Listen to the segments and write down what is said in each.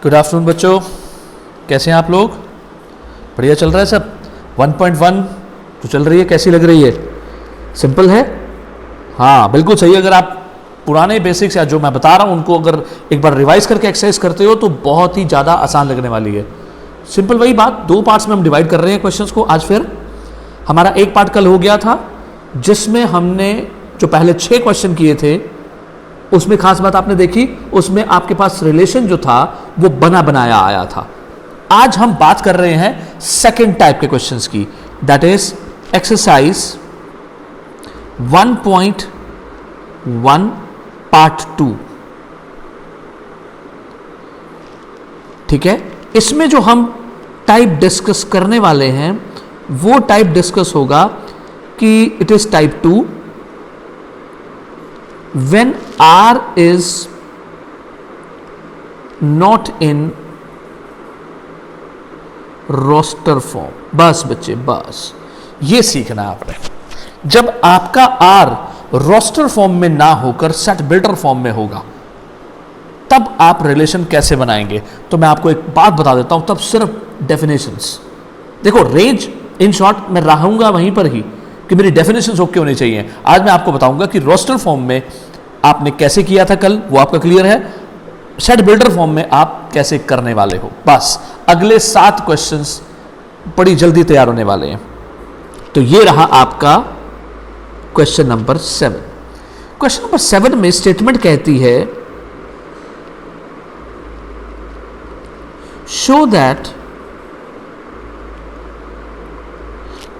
Good afternoon बच्चों, कैसे हैं आप लोग? बढ़िया चल रहा है सब। 1.1 जो चल रही है कैसी लग रही है? सिंपल है? हाँ बिल्कुल सही। अगर आप पुराने बेसिक्स या जो मैं बता रहा हूँ उनको अगर एक बार रिवाइज करके एक्सरसाइज करते हो तो बहुत ही ज़्यादा आसान लगने वाली है। सिंपल वही बात, दो पार्ट्स में हम डिवाइड कर रहे हैं क्वेश्चंस को आज। फिर हमारा एक पार्ट कल हो गया था जिसमें हमने जो पहले 6 क्वेश्चन किए थे उसमें खास बात आपने देखी, उसमें आपके पास रिलेशन जो था वो बना बनाया आया था। आज हम बात कर रहे हैं सेकंड टाइप के क्वेश्चंस की, दैट इज एक्सरसाइज 1.1 पार्ट 2। ठीक है, इसमें जो हम टाइप डिस्कस करने वाले हैं वो टाइप डिस्कस होगा कि it is type 2 when R is not in roster form। बस बच्चे बस ये सीखना है आपने। जब आपका R रोस्टर फॉर्म में ना होकर सेट बिल्डर फॉर्म में होगा तब आप रिलेशन कैसे बनाएंगे। तो मैं आपको एक बात बता देता हूं, तब सिर्फ डेफिनेशंस देखो। रेंज इन शॉर्ट मैं रहूंगा वहीं पर ही कि मेरी डेफिनेशंस ओके होनी चाहिए। आज मैं आपको बताऊंगा कि रोस्टर फॉर्म में आपने कैसे किया था कल, वो आपका क्लियर है। सेट बिल्डर फॉर्म में आप कैसे करने वाले हो। बस अगले 7 क्वेश्चंस बड़ी जल्दी तैयार होने वाले हैं। तो ये रहा आपका क्वेश्चन नंबर 7। क्वेश्चन नंबर 7 में स्टेटमेंट कहती है show that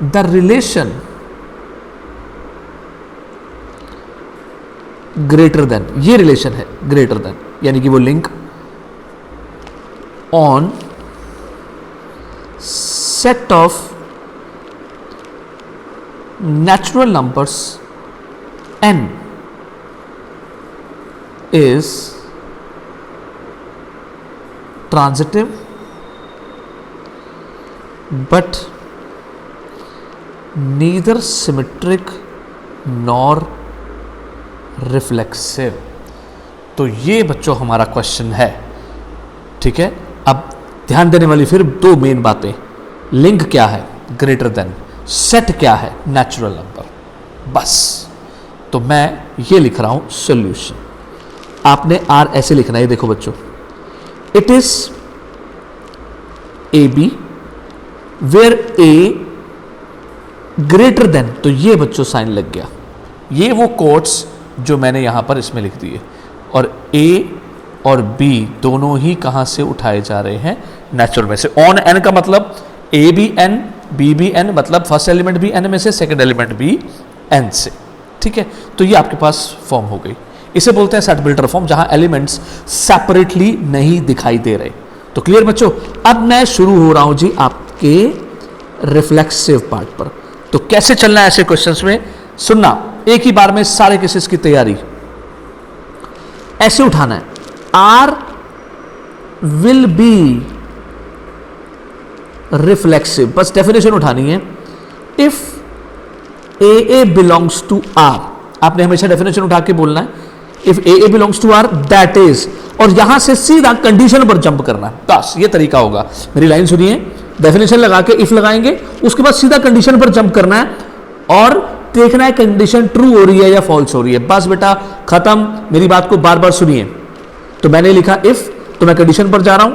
the relation greater than, ये रिलेशन है ग्रेटर देन यानी कि वो link on set of natural numbers n is transitive but neither symmetric nor reflexive. तो ये बच्चों हमारा क्वेश्चन है। ठीक है, अब ध्यान देने वाली फिर 2 मेन बातें, लिंक क्या है ग्रेटर देन, सेट क्या है नेचुरल नंबर। बस तो मैं ये लिख रहा हूं सॉल्यूशन। आपने आर ऐसे लिखना है, देखो बच्चों, it is A B where A greater than, तो ये बच्चों साइन लग गया। ये वो कोट्स जो मैंने यहां पर इसमें लिख दिए, और A और B दोनों ही कहां से उठाए जा रहे हैं नेचुरल में से। ऑन n का मतलब A भी n B भी n, मतलब फर्स्ट एलिमेंट भी n में से, सेकंड एलिमेंट भी n से। ठीक है, तो ये आपके पास फॉर्म हो गई। इसे बोलते हैं सेट बिल्डर फॉर्म, जहां एलिमेंट्स सेपरेटली नहीं दिखाई दे रहे। तो क्लियर बच्चों, अब मैं शुरू हो रहा हूं जी आपके रिफ्लेक्सिव पार्ट पर। तो कैसे चलना है ऐसे क्वेश्चंस में, सुनना एक ही बार में सारे केसेस की तैयारी। ऐसे उठाना है, आर विल बी रिफ्लेक्सिव, बस डेफिनेशन उठानी है। If A belongs to R, आपने हमेशा डेफिनेशन उठा के बोलना है। If A belongs to R that is, और यहां से सीधा कंडीशन पर जंप करना है। बस ये तरीका होगा। मेरी लाइन सुनिए, डेफिनेशन लगा के इफ लगाएंगे, उसके बाद सीधा कंडीशन पर जंप करना है और देखना है कंडीशन ट्रू हो रही है या फॉल्स हो रही है। बस बेटा खत्म, मेरी बात को बार बार सुनिए। तो मैंने लिखा इफ, तो मैं कंडीशन पर जा रहा हूं,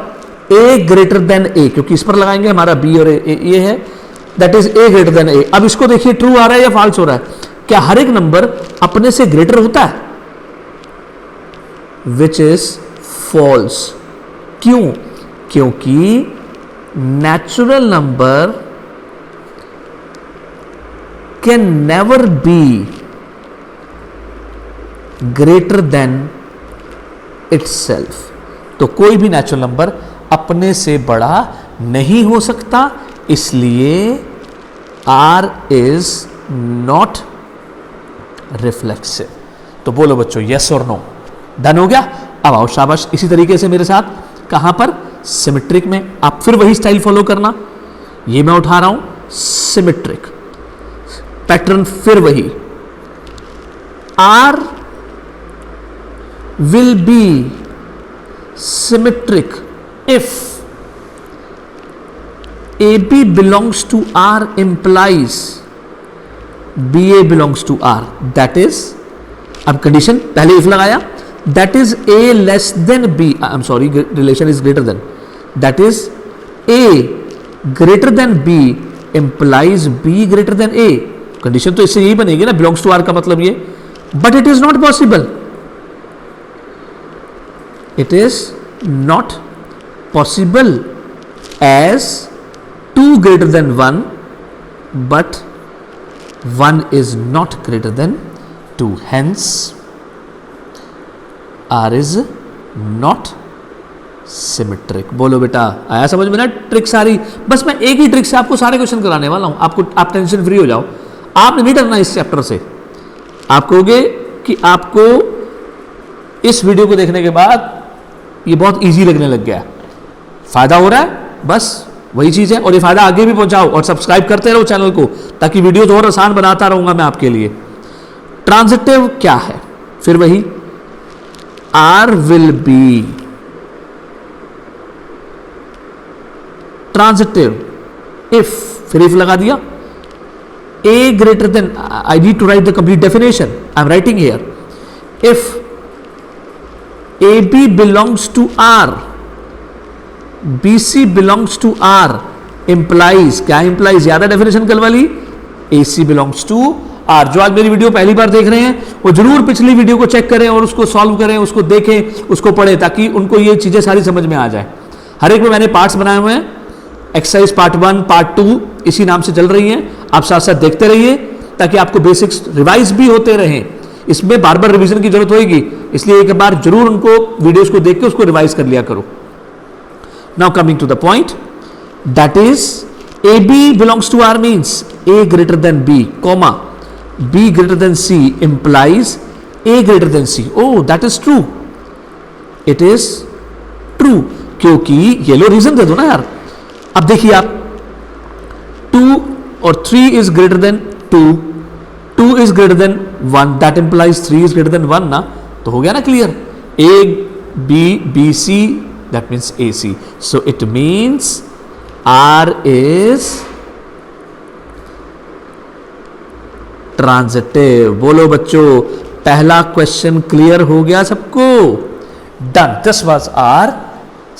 ए ग्रेटर देन ए, क्योंकि इस पर लगाएंगे, हमारा बी और ए ये है, that is A greater than A. अब इसको देखिए ट्रू आ रहा है या फॉल्स हो रहा है। क्या हर एक नंबर अपने से ग्रेटर होता है? Which is false. क्यों? क्योंकि natural number can never be greater than itself। तो कोई भी नेचुरल नंबर अपने से बड़ा नहीं हो सकता, इसलिए R is not reflexive। तो बोलो बच्चों यस और नो। डन हो गया? अब आओ शाबाश, इसी तरीके से मेरे साथ कहां पर, सिमेट्रिक में। आप फिर वही स्टाइल फॉलो करना। ये मैं उठा रहा हूं सिमेट्रिक पैटर्न, फिर वही R will be symmetric if A B belongs to R implies B A belongs to R, that is, अब कंडीशन पहले इफ लगाया, that is A less than B, I am sorry, relation is greater than, that is A greater than B implies B greater than A. Condition तो इससे यही बनेगी ना, belongs to are का मतलब ये, but it is not possible, it is not possible as 2 greater than 1, but 1 is not greater than 2. Hence, R is not symmetric. बोलो बेटा, आया समझ में ना ट्रिक सारी? बस मैं एक ही ट्रिक से आपको सारे क्वेश्चन कराने वाला हूं, आप टेंशन फ्री हो जाओ। आपने नहीं डरना इस चैप्टर से। आप कहोगे कि आपको इस वीडियो को देखने के बाद ये बहुत इजी लगने लग गया, फायदा हो रहा है, बस वही चीज है। और ये फायदा आगे भी पहुंचाओ और सब्सक्राइब करते रहो चैनल को, ताकि वीडियोस और आसान बनाता रहूंगा मैं आपके लिए। ट्रांजिटिव क्या है? फिर वही, R will be transitive if, फिर इफ लगा दिया, A greater than, I need to write the complete definition, I am writing here, if A B belongs to R, BC belongs to R implies, क्या implies? याद है definition कल वाली? AC belongs to R। जो आज मेरी video पहली बार देख रहे हैं वो जरूर पिछली वीडियो को चेक करें और उसको सॉल्व करें, उसको देखें, उसको पढ़ें, ताकि उनको ये चीजें सारी समझ में आ जाए। हर एक में मैंने पार्ट्स बनाए हुए हैं, एक्सरसाइज पार्ट 1 पार्ट 2 इसी नाम से चल रही हैं, आप साथ साथ देखते रहिए ताकि आपको बेसिक्स रिवाइज भी होते रहें। इसमें बार बार रिविजन की जरूरत होगी, इसलिए एक बार जरूर उनको वीडियोस को देख के उसको रिवाइज कर लिया करो। Now coming to the point, that is AB belongs to R means A greater than B, comma B greater than C implies A greater than C. Oh, that is true. It is true. क्योंकि ये लो reason दे दो ना यार। अब देखिए आप, 2 और 3 is greater than 2, 2 is greater than 1, that implies 3 is greater than 1 ना, तो हो गया ना clear. A B B C, that means AC. So it means R is transitive. बोलो बच्चों, पहला क्वेश्चन क्लियर हो गया सबको? Done. This was our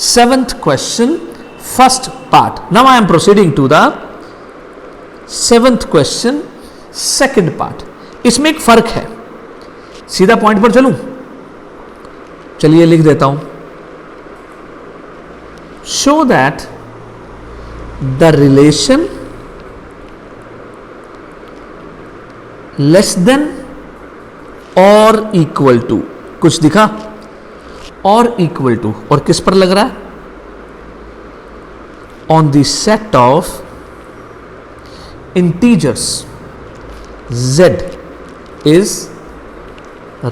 7th question, first part. Now I am proceeding to the 7th question, second part. इसमें एक फर्क है, सीधा पॉइंट पर चलूं? चलिए लिख देता हूं। Show that the relation less than or equal to, कुछ दिखा? और equal to, और किस पर लग रहा है? On the set of integers z is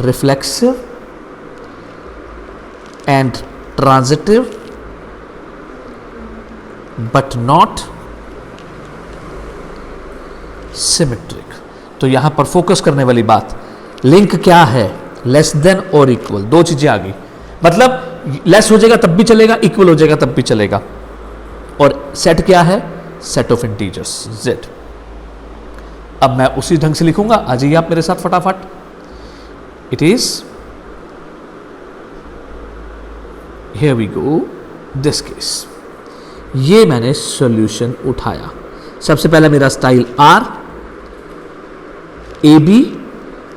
reflexive and transitive but not symmetric। तो यहां पर फोकस करने वाली बात, लिंक क्या है? लेस देन और इक्वल, दो चीजें आ गई। मतलब लेस हो जाएगा तब भी चलेगा, इक्वल हो जाएगा तब भी चलेगा। और सेट क्या है? Set of integers z। अब मैं उसी ढंग से लिखूंगा, आ जाइए आप मेरे साथ फटाफट। It is, here we go, this case. ये मैंने सॉल्यूशन उठाया। सबसे पहला मेरा स्टाइल R, AB,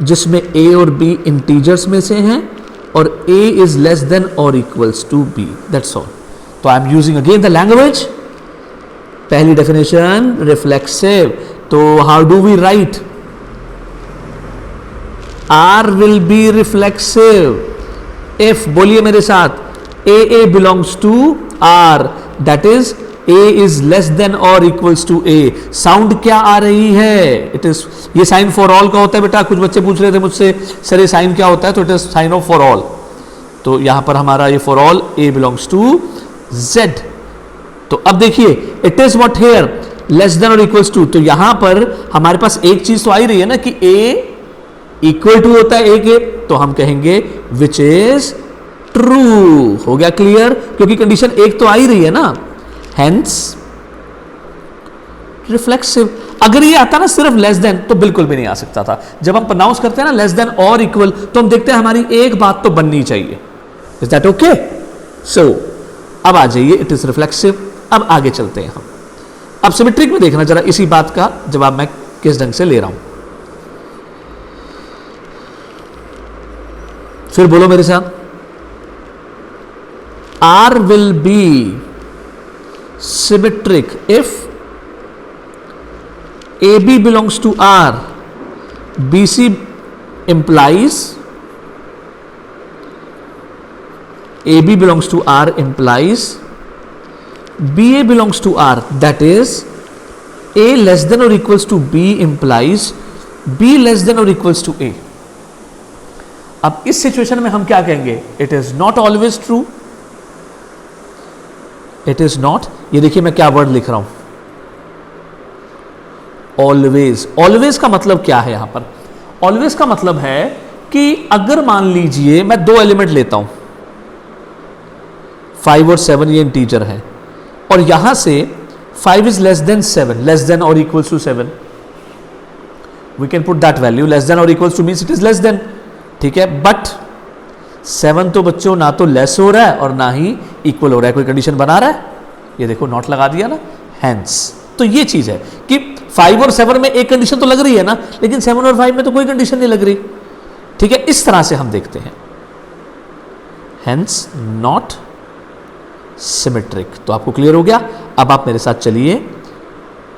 जिसमें A और B इंटीजर्स में से हैं और A इज लेस देन और equals to B, that's all. तो I am using again the language. पहली डेफिनेशन रिफ्लेक्सिव, तो how do we write? R will be reflexive if, बोलिए मेरे साथ, AA belongs to R, that is A is less than or equals to A। Sound क्या आ रही है? It is, ये sign for all का होता है बेटा। कुछ बच्चे पूछ रहे थे मुझसे, सर ये साइन क्या होता है? तो it is sine of for all. तो यहां पर हमारा ये for all A belongs to Z। तो अब देखिए, it is what here, less than और इक्वल्स टू। तो यहां पर हमारे पास एक चीज तो आ ही रही है ना कि A इक्वल टू होता है A के, तो हम कहेंगे विच इज ट्रू। हो गया क्लियर, क्योंकि कंडीशन एक तो आ ही रही है ना, हेंस रिफ्लेक्सिव। अगर ये आता ना सिर्फ लेस देन तो बिल्कुल भी नहीं आ सकता था। जब हम प्रोनाउंस करते हैं ना लेस देन और इक्वल, तो हम देखते हैं हमारी एक बात तो बननी चाहिए। Is that okay? सो अब आ जाइए, इट इज रिफ्लेक्सिव। अब आगे चलते हैं हम। अब सिमेट्रिक में देखना जरा इसी बात का जवाब मैं किस ढंग से ले रहा हूं। फिर बोलो मेरे साथ, R will be symmetric if AB belongs to R, BC implies AB belongs to R implies BA belongs to R, that is A less than or equals to B implies B less than or equals to A। अब इस situation में हम क्या कहेंगे? It is not always true, it is not, ये देखिए मैं क्या वर्ड लिख रहा हूं, ऑलवेज। ऑलवेज का मतलब क्या है यहां पर? ऑलवेज का मतलब है कि अगर मान लीजिए मैं दो एलिमेंट लेता हूं, 5 और 7 ये इंटीजर है, और यहां से 5 is less than 7, less than और equals to 7, we can put that value, less than और equals to means it is less than, ठीक है। बट 7 तो बच्चों ना तो लेस हो रहा है और ना ही इक्वल हो रहा है, कोई कंडीशन बना रहा है? ये देखो नॉट लगा दिया ना, हेंस। तो ये चीज है कि 5 और 7 में एक कंडीशन तो लग रही है ना, लेकिन 7 और 5 में तो कोई कंडीशन नहीं लग रही, ठीक है। इस तरह से हम देखते हैं, हेंस नॉट सिमेट्रिक। तो आपको क्लियर हो गया? अब आप मेरे साथ चलिए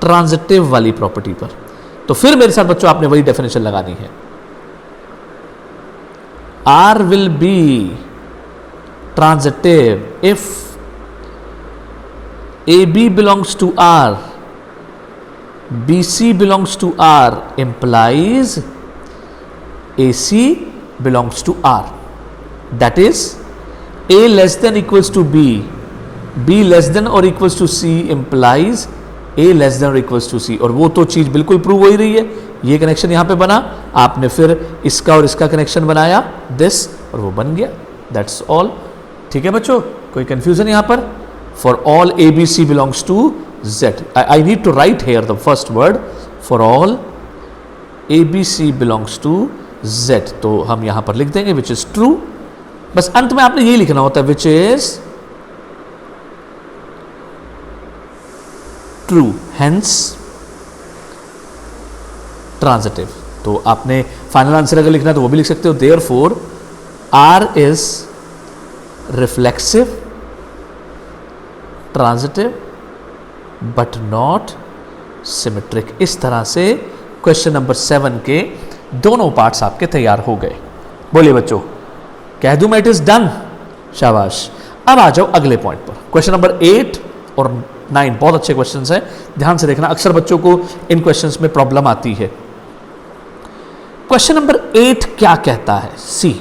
ट्रांजिटिव वाली प्रॉपर्टी पर। तो फिर मेरे साथ बच्चों आपने वही डेफिनेशन लगानी है, R will be transitive if AB belongs to R, BC belongs to R implies AC belongs to R, that is A less than equals to B, B less than or equals to C implies A less than or equals to C। और वो तो चीज बिल्कुल prove हो ही रही है, ये connection यहां पे बना, आपने फिर इसका और इसका कनेक्शन बनाया दिस, और वो बन गया, दैट्स ऑल। ठीक है बच्चों, कोई कंफ्यूजन यहां पर? For all ABC belongs to Z. I need to write here the first word, for all ABC belongs to Z। तो हम यहां पर लिख देंगे which is true। बस अंत में आपने यही लिखना होता है which is true, hence transitive। तो आपने फाइनल आंसर अगर लिखना है तो वो भी लिख सकते हो, therefore R is reflexive, transitive but not symmetric. इस तरह से क्वेश्चन नंबर 7 के दोनों पार्ट्स आपके तैयार हो गए। बोलिए बच्चों, कह दूं मैं इट इज डन? शाबाश। अब आ जाओ अगले पॉइंट पर, क्वेश्चन नंबर 8 और 9 बहुत अच्छे क्वेश्चंस हैं, ध्यान से देखना, अक्सर बच्चों को इन क्वेश्चंस में प्रॉब्लम आती है। क्वेश्चन नंबर 8 क्या कहता है? सी,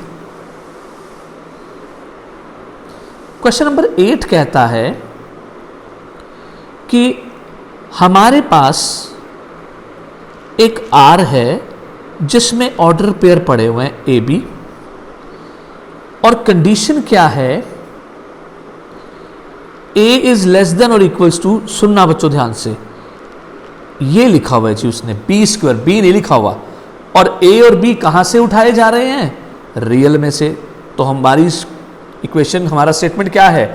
क्वेश्चन नंबर 8 कहता है कि हमारे पास एक आर है जिसमें ऑर्डर पेयर पड़े हुए हैं ए बी, और कंडीशन क्या है? ए इज लेस देन और इक्वल्स टू, सुनना बच्चों ध्यान से, ये लिखा हुआ है जी उसने बी स्क्वायर, बी नहीं लिखा हुआ, और ए और बी कहां से उठाए जा रहे हैं? रियल में से। तो हमारी इक्वेशन, हमारा स्टेटमेंट क्या है?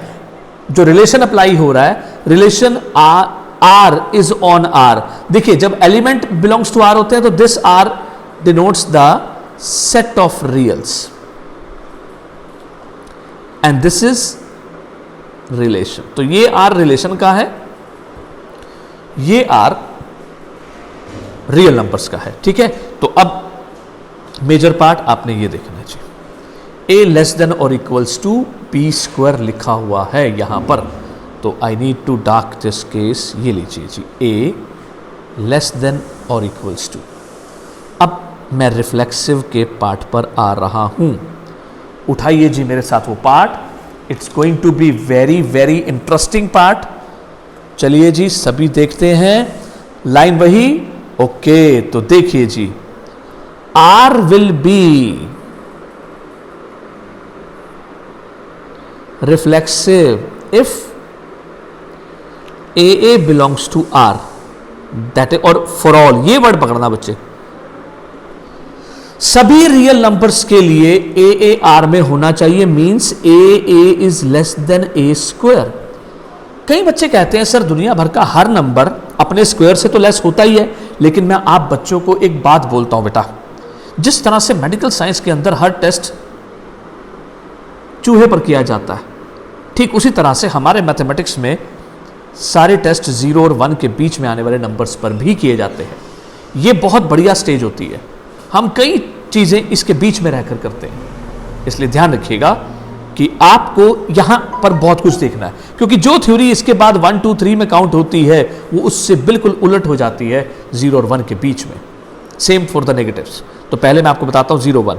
जो रिलेशन अप्लाई हो रहा है, relation R is on R. देखिए जब एलिमेंट बिलोंग्स टू आर होते हैं तो this R denotes the set of reals and this is relation. तो ये आर रिलेशन का है, ये आर रियल नंबर्स का है, ठीक है। तो अब मेजर पार्ट आपने ये देखना चाहिए, ए लेस देन और इक्वल्स टू बी स्क्वायर लिखा हुआ है यहां पर, तो I need to dark this case, ये लीजिए जी, ए लेस देन और इक्वल्स टू। अब मैं रिफ्लेक्सिव के पार्ट पर आ रहा हूं, उठाइए जी मेरे साथ वो part, it's going to be very very interesting part. चलिए जी सभी देखते हैं, लाइन वही, ओके। तो देखिए जी, R will be reflexive if A belongs to R, that is, और फॉर ऑल, ये वर्ड पकड़ना बच्चे, सभी रियल नंबर्स के लिए ए आर में होना चाहिए, means A is less then A square. कई बच्चे कहते हैं सर दुनिया भर का हर नंबर अपने स्क्वायर से तो लेस होता ही है, लेकिन मैं आप बच्चों को एक बात बोलता हूं बेटा, जिस तरह से मेडिकल साइंस के अंदर हर टेस्ट चूहे पर किया जाता है, ठीक उसी तरह से हमारे मैथमेटिक्स में सारे टेस्ट 0 और 1 के बीच में आने वाले नंबर्स पर भी किए जाते हैं। ये बहुत बढ़िया स्टेज होती है, हम कई चीज़ें इसके बीच में रहकर करते हैं, इसलिए ध्यान रखिएगा कि आपको यहां पर बहुत कुछ देखना है, क्योंकि जो थ्योरी इसके बाद 1 2 3 में काउंट होती है वो उससे बिल्कुल उलट हो जाती है 0 और 1 के बीच में। Same for the negatives. तो पहले मैं आपको बताता हूं 0 1।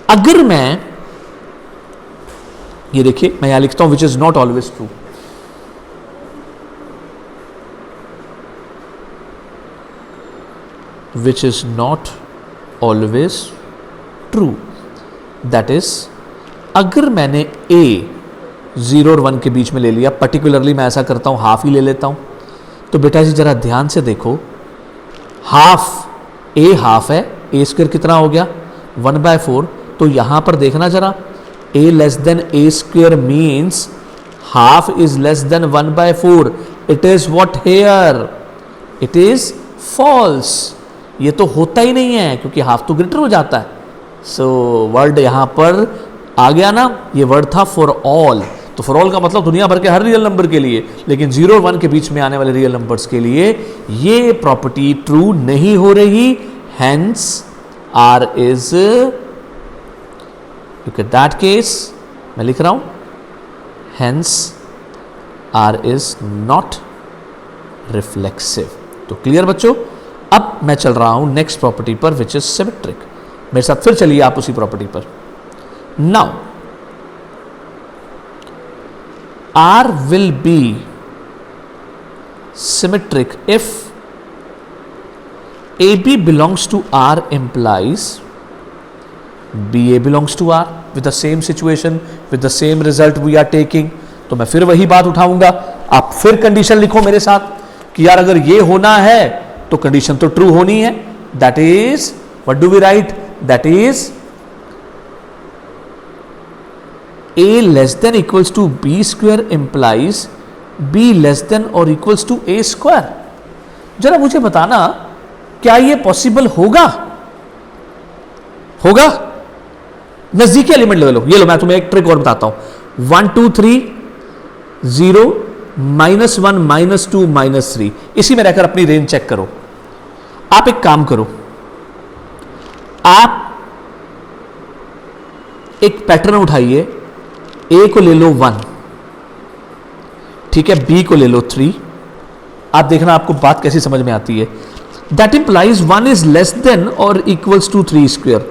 अगर मैं ये देखिए, मैं यहां लिखता हूं विच is not always true, which is not always true, that is अगर मैंने a 0 और 1 के बीच में ले लिया, पर्टिकुलरली मैं ऐसा करता हूं, हाफ ही ले लेता हूं, तो बेटा जी जरा ध्यान से देखो, हाफ a हाफ है, a स्क्वायर कितना हो गया 1/4, तो यहां पर देखना जरा, a less than a square means half is less than 1/4, it is what here, it is false. ये तो होता ही नहीं है क्योंकि हाफ तो ग्रेटर हो जाता है। सो वर्ड यहां पर आ गया ना, ये वर्ड था फॉर ऑल। तो फॉर ऑल का मतलब दुनिया भर के हर रियल नंबर के लिए, लेकिन 0 और 1 के बीच में आने वाले रियल नंबर्स के लिए ये प्रॉपर्टी ट्रू नहीं हो रही, hence R is, look at that case, मैं लिख रहा हूं, hence R is not reflexive. तो क्लियर बच्चों। अब मैं चल रहा हूं नेक्स्ट प्रॉपर्टी पर, विच इज सिमेट्रिक। मेरे साथ फिर चलिए आप उसी प्रॉपर्टी पर। Now R will be symmetric if AB belongs to R implies BA belongs to R with the same situation, with the same result we are taking। तो मैं फिर वही बात उठाऊंगा, आप फिर कंडीशन लिखो मेरे साथ कि यार अगर ये होना है तो कंडीशन तो ट्रू होनी है, that is what do we write, that is a less than equals to b square implies b less than or equals to a square। जरा मुझे बताना क्या ये पॉसिबल होगा? होगा? नजदीकी एलिमेंट ले लो, ये लो मैं तुम्हें एक ट्रिक और बताता हूं, 1 2 3 0 -1 -2 -3, इसी में रहकर अपनी रेंज चेक करो। आप एक काम करो, आप एक पैटर्न उठाइए, A को ले लो 1, ठीक है, B को ले लो 3, आप देखना आपको बात कैसी समझ में आती है। That implies 1 is less than और इक्वल्स टू 3 स्क्वायर,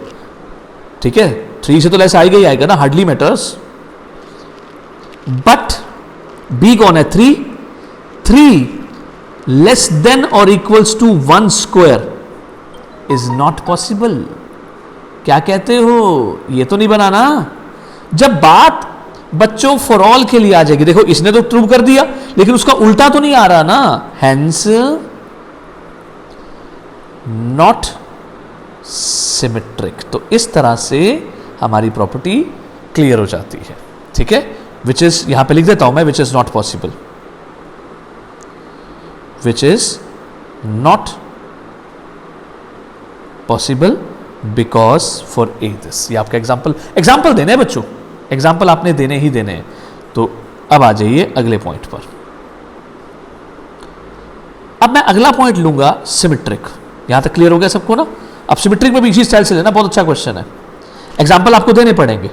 ठीक है, 3 से तो लेस आएगा ही आएगा ना, हार्डली मैटर्स। बट B कौन है, 3 लेस देन और equals to 1 square is not possible. क्या कहते हो, ये तो नहीं बना ना। जब बात बच्चों फॉर ऑल के लिए आ जाएगी, देखो इसने तो ट्रू कर दिया लेकिन उसका उल्टा तो नहीं आ रहा ना, हेंस नॉट सिमेट्रिक। तो इस तरह से हमारी प्रॉपर्टी क्लियर हो जाती है, ठीक है। विच इज, यहां पे लिख देता हूं मैं, विच is not possible, which is not possible because for a this. ये आपका एग्जाम्पल देने हैं बच्चों, एग्जाम्पल आपने देने ही देने हैं। तो अब आ जाइए अगले पॉइंट पर। अब मैं अगला पॉइंट लूंगा सिमेट्रिक। यहां तक क्लियर हो गया सबको ना। अब सिमेट्रिक में भी इसी स्टाइल से लेना, बहुत अच्छा क्वेश्चन है। एग्जाम्पल आपको देने पड़ेंगे।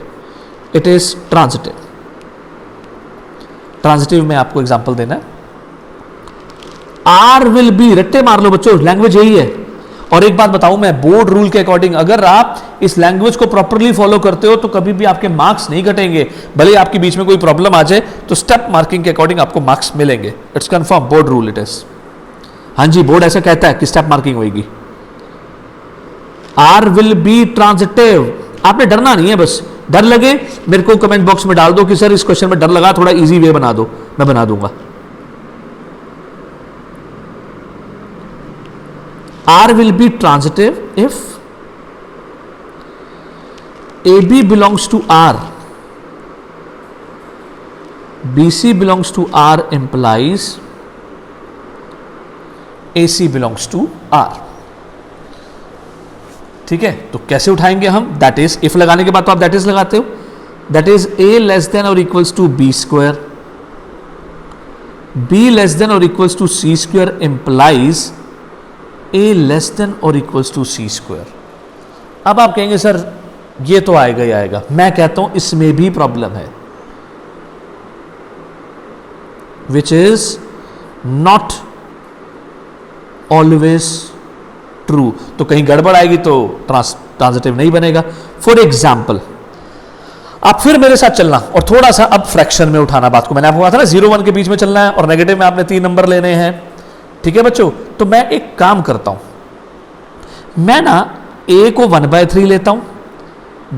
इट इज ट्रांजिटिव, ट्रांजिटिव में आपको एग्जाम्पल देना है। आर विल बी, रट्टे मार लो बच्चों, लैंग्वेज यही है। और एक बात बताऊं मैं, बोर्ड रूल के अकॉर्डिंग अगर आप इस लैंग्वेज को प्रॉपरली फॉलो करते हो तो कभी भी आपके मार्क्स नहीं घटेंगे। भले आपके बीच में कोई प्रॉब्लम आ जाए तो स्टेप मार्किंग के अकॉर्डिंग आपको मार्क्स मिलेंगे। It's confirm, board rule it is. हाँ जी, बोर्ड ऐसा कहता है कि स्टेप मार्किंग होगी। आर विल बी ट्रांजिटिव, आपने डरना नहीं है, बस डर लगे मेरे को कमेंट बॉक्स में डाल दो कि सर इस क्वेश्चन में डर लगा, थोड़ा इजी वे बना दो, मैं बना दूंगा। R will be transitive if AB belongs to R, BC belongs to R implies AC belongs to R। ठीक है, तो कैसे उठाएंगे हम? दैट इज, इफ लगाने के बाद तो आप दैट इज लगाते हो, that is A less than और equals to B square, B less than और equals to C square implies A less than और इक्वल्स टू C स्क्वायर। अब आप कहेंगे सर ये तो आएगा ही आएगा, मैं कहता हूं इसमें भी प्रॉब्लम है, which is not always true. तो कहीं गड़बड़ आएगी तो ट्रांजिटिव नहीं बनेगा। फॉर एग्जाम्पल, आप फिर मेरे साथ चलना और थोड़ा सा अब फ्रैक्शन में उठाना बात को। मैंने आपको कहा था ना 0-1 के बीच में चलना है और नेगेटिव में आपने 3 नंबर लेने हैं। ठीक है बच्चों, तो मैं एक काम करता हूं, मैं ना A को 1/3 लेता हूं,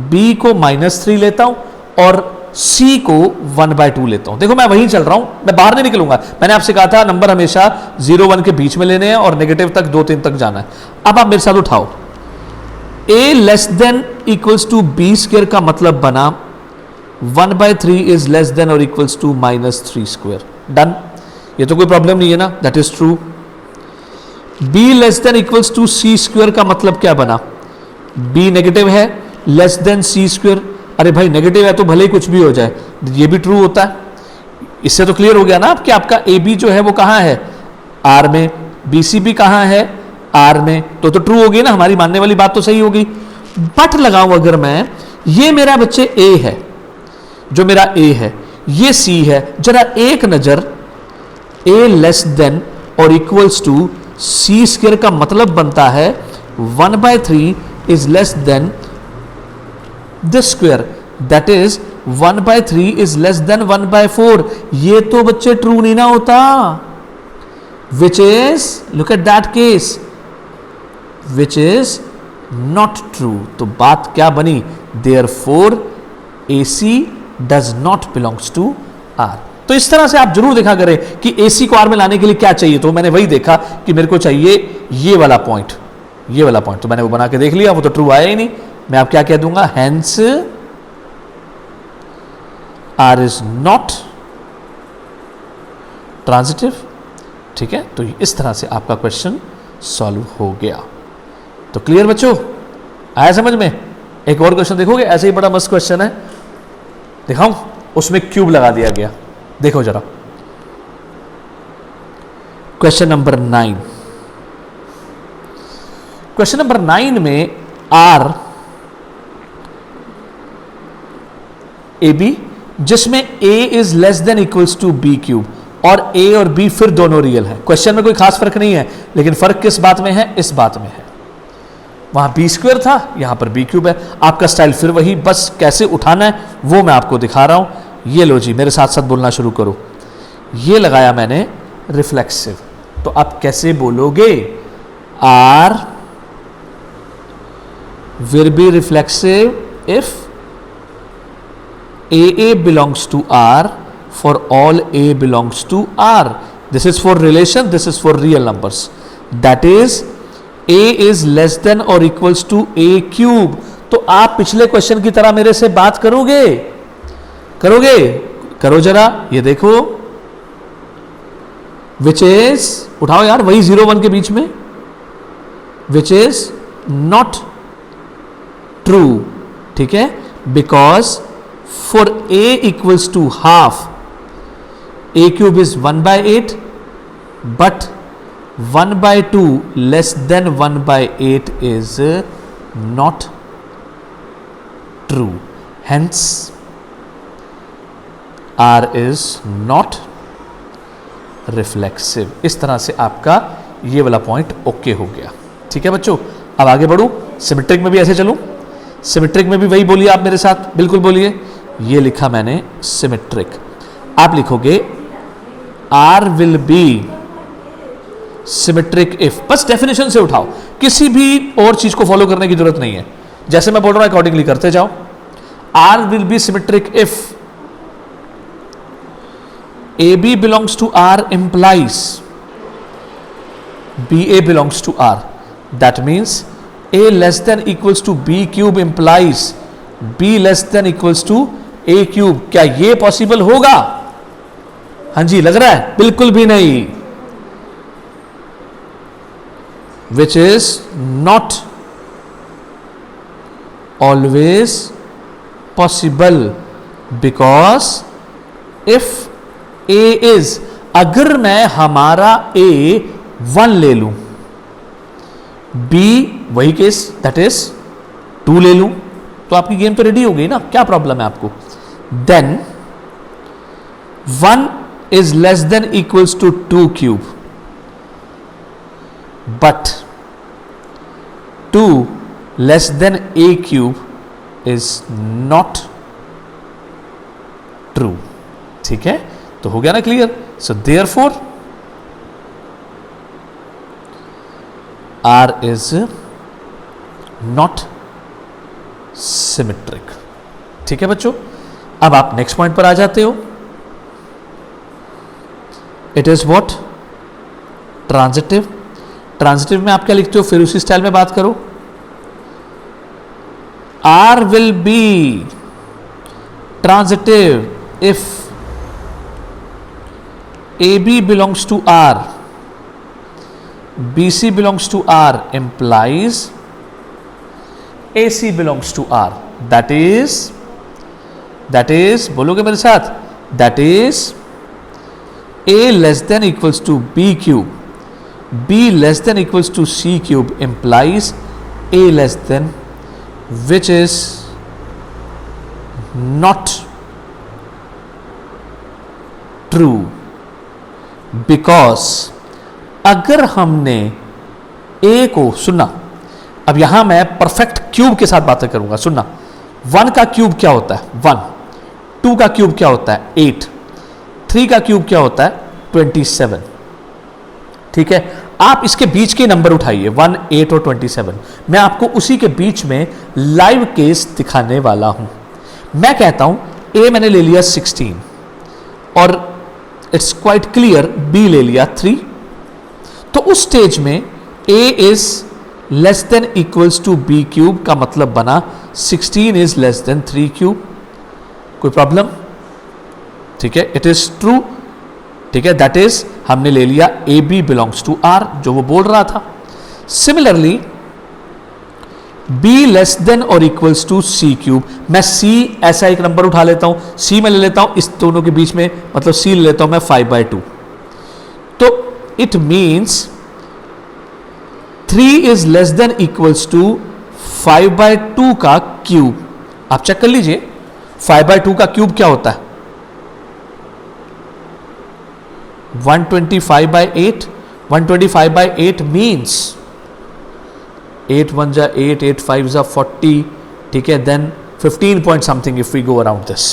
B को -3 लेता हूं और C को 1/2 लेता हूं। देखो मैं वहीं चल रहा हूं, मैं बाहर नहीं निकलूंगा। मैंने आपसे कहा था नंबर हमेशा 0-1 के बीच में लेने हैं और नेगेटिव तक 2-3 तक जाना है। अब आप मेरे साथ उठाओ, A less than equals to B square का मतलब बना 1/3 इज लेस देन और इक्वल्स टू -3 स्क्वायर। डन, ये तो कोई प्रॉब्लम नहीं है ना, that is true. B less than equals to C square का मतलब क्या बना? B नेगेटिव है, लेस देन C स्क्वायर। अरे भाई नेगेटिव है तो भले ही कुछ भी हो जाए, ये भी ट्रू होता है। इससे तो क्लियर हो गया ना कि आपका AB जो है वो कहां है? R में। BC भी कहां है? R में। तो ट्रू होगी ना, हमारी मानने वाली बात तो सही होगी। बट लगाऊं अगर मैं, ये मेरा बच्चे A है, जो मेरा A है, ये C है, जरा एक नजर, A लेस देन और इक्वल्स टू C स्क्वायर का मतलब बनता है 1/3 is less than this square, that is 1/3 is less than 1/4। ये तो बच्चे ट्रू नहीं ना होता, which is, look at that case, which is not true. तो बात क्या बनी? Therefore AC does not belongs to R। तो इस तरह से आप जरूर देखा करें कि AC को R में लाने के लिए क्या चाहिए। तो मैंने वही देखा कि मेरे को चाहिए ये वाला पॉइंट, ये वाला पॉइंट, तो मैंने वो बना के देख लिया, वो तो ट्रू आया ही नहीं। मैं आप क्या कह दूंगा? Hence R is not transitive. ठीक है, तो इस तरह से आपका क्वेश्चन सॉल्व हो गया। तो क्लियर बच्चों, आया समझ में? एक और क्वेश्चन देखोगे, ऐसे ही बड़ा मस्त क्वेश्चन है, दिखाऊं? उसमें क्यूब लगा दिया गया, देखो जरा। क्वेश्चन नंबर 9, क्वेश्चन नंबर 9 में R AB, जिसमें A is less than equals to B cube, और A और B फिर दोनों रियल है। क्वेश्चन में कोई खास फर्क नहीं है, लेकिन फर्क किस बात में है? इस बात में है, वहां B स्क्वायर था, यहां पर B क्यूब है। आपका स्टाइल फिर वही, बस कैसे उठाना है वो मैं आपको दिखा रहा हूं। ये लो जी, मेरे साथ साथ बोलना शुरू करो। ये लगाया मैंने रिफ्लेक्सिव, तो आप कैसे बोलोगे? R will be reflexive if AA belongs to R for all A belongs to R. This is for relation, this is for real numbers. That is A is less than or equals to A cube. तो आप पिछले question की तरह मेरे से बात करोगे? करोगे? करो जरा, ये देखो, which is, उठाओ यार, वही 0-1 के बीच में, which is not true। ठीक है, because for A equals to half, A cube is 1/8, but 1/2 less than 1/8 is not true. Hence, R is not reflexive। इस तरह से आपका ये वाला पॉइंट ओके हो गया। ठीक है बच्चों, अब आगे बढ़ूं, सिमेट्रिक में भी ऐसे चलूं। सिमेट्रिक में भी वही बोलिए आप मेरे साथ, बिल्कुल बोलिए। ये लिखा मैंने सिमेट्रिक, आप लिखोगे R will be symmetric if, बस डेफिनेशन से उठाओ, किसी भी और चीज को फॉलो करने की जरूरत नहीं है, जैसे मैं बोल रहा हूं अकॉर्डिंगली करते जाओ। R will be symmetric if AB belongs to R implies BA belongs to R. That means A less than equals to B cube implies B less than equals to A cube. क्या ये possible होगा? हाँ जी, लग रहा है बिल्कुल भी नहीं. Which is not always possible because if A is, अगर मैं हमारा A 1 ले लूं, B वही केस दैट इज 2 ले लूं, तो आपकी गेम तो रेडी हो गई ना. क्या प्रॉब्लम है आपको? Then 1 is less than equals to 2 cube, but 2 less than A cube is not true. ठीक है, तो हो गया ना clear. So therefore R is not symmetric. ठीक है बच्चों, अब आप नेक्स्ट पॉइंट पर आ जाते हो. It is what? Transitive. Transitive में आप क्या लिखते हो? फिर उसी स्टाइल में बात करो. R will be transitive if AB belongs to R, BC belongs to R implies AC belongs to R. That is बोलोगे मेरे साथ? That is A less than equals to B cube, B less than equals to C cube implies A less than, which is not true because अगर हमने A को, सुनना, अब यहां मैं परफेक्ट क्यूब के साथ बातें करूंगा. सुनना, 1 का क्यूब क्या होता है? 1. 2 का क्यूब क्या होता है? 8. 3 का क्यूब क्या होता है? 27. ठीक है, आप इसके बीच के नंबर उठाइए, 1, 8 और 27. मैं आपको उसी के बीच में लाइव केस दिखाने वाला हूं. मैं कहता हूं A मैंने ले लिया 16 और इट्स क्वाइट क्लियर B ले लिया 3. तो उस स्टेज में A is less than equals to B cube का मतलब बना 16 इज लेस देन 3 क्यूब. कोई प्रॉब्लम? ठीक है, इट इज ट्रू. ठीक है, दैट इज हमने ले लिया AB बिलोंग्स टू R, जो वो बोल रहा था. सिमिलरली B लेस देन और इक्वल्स टू C क्यूब. मैं C ऐसा एक नंबर उठा लेता हूं, C में ले लेता हूं, इस दोनों के बीच में मतलब C ले लेता हूं मैं 5/2. तो it means 3 is less than equals to 5/2 का क्यूब. आप चेक कर लीजिए 5/2 का क्यूब क्या होता है? 125/8. 125/8 मीन्स 8 1 जा 8, 8 5 जा 40. ठीक है, then 15 point something if we go around this.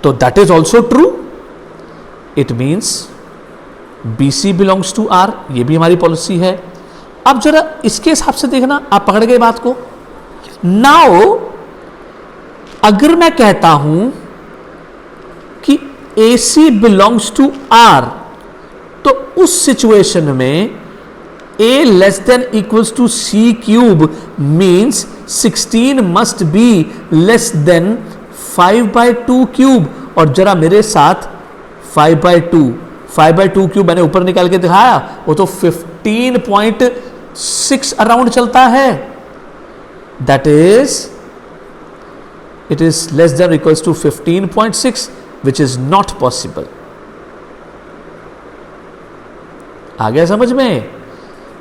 तो that is also true. It means BC belongs to R. ये भी हमारी पॉलिसी है. अब जरा इसके हिसाब से देखना, आप पकड़ गए बात को. नाउ अगर मैं कहता हूं कि AC belongs to R, तो उस सिचुएशन में A less than equals to C cube means 16 must be less than 5/2 cube. और जरा मेरे साथ 5/2 क्यूब मैंने ऊपर निकाल के दिखाया, वो तो 15.6 अराउंड चलता है. That is it is less than equals to 15.6 which is not possible. आ गया समझ में?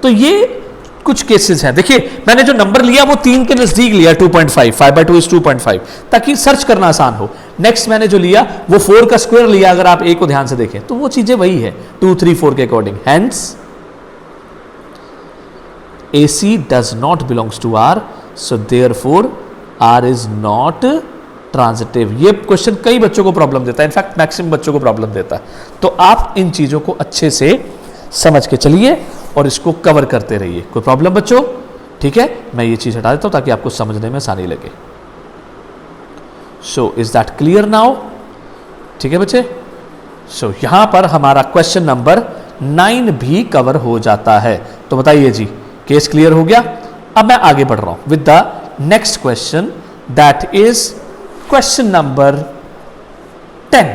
तो ये कुछ केसेस हैं. देखिए मैंने जो नंबर लिया वो 3 के नजदीक लिया, 2.5. 5/2 इज 2.5 ताकि सर्च करना आसान हो. नेक्स्ट मैंने जो लिया वो 4 का स्क्वायर लिया. अगर आप A को ध्यान से देखें तो वो चीजें वही है 2 3 4 के according. Hence AC does not belongs to R, so therefore R is not transitive. ये क्वेश्चन कई बच्चों को प्रॉब्लम देता है, इनफैक्ट मैक्सिमम बच्चों को प्रॉब्लम देता है. तो आप इन चीजों को अच्छे से समझ के चलिए और इसको कवर करते रहिए. कोई प्रॉब्लम बच्चों? ठीक है, मैं ये चीज हटा देता हूं ताकि आपको समझने में आसानी लगे. So is that clear now? ठीक है बच्चे, सो यहां पर हमारा क्वेश्चन नंबर 9 भी कवर हो जाता है। तो बताइए जी, केस क्लियर हो गया? अब मैं आगे बढ़ रहा हूं with the next question, that is question number 10।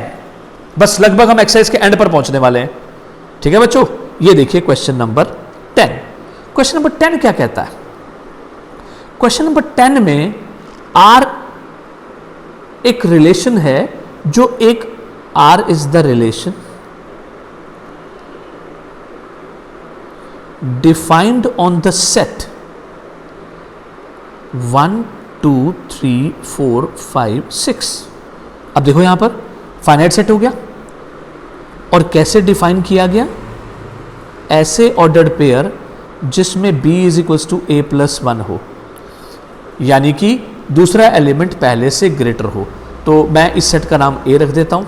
बस लगभग हम एक्सरसाइज के एंड पर पहुंचने वाले हैं। ठीक है बच्चों, ये देखिए क्वेश्चन नंबर 10। क्वेश्चन नंबर 10 क्या कहता है? क्वेश्चन नंबर 10 में आर एक रिलेशन है, जो एक R is the relation defined on the set 1 2 3 4 5 6। अब देखो यहां पर फाइनाइट सेट हो गया, और कैसे डिफाइन किया गया? ऐसे ऑर्डर्ड पेयर जिसमें b is equals to a plus 1 हो, यानी कि दूसरा एलिमेंट पहले से ग्रेटर हो। तो मैं इस सेट का नाम a रख देता हूं,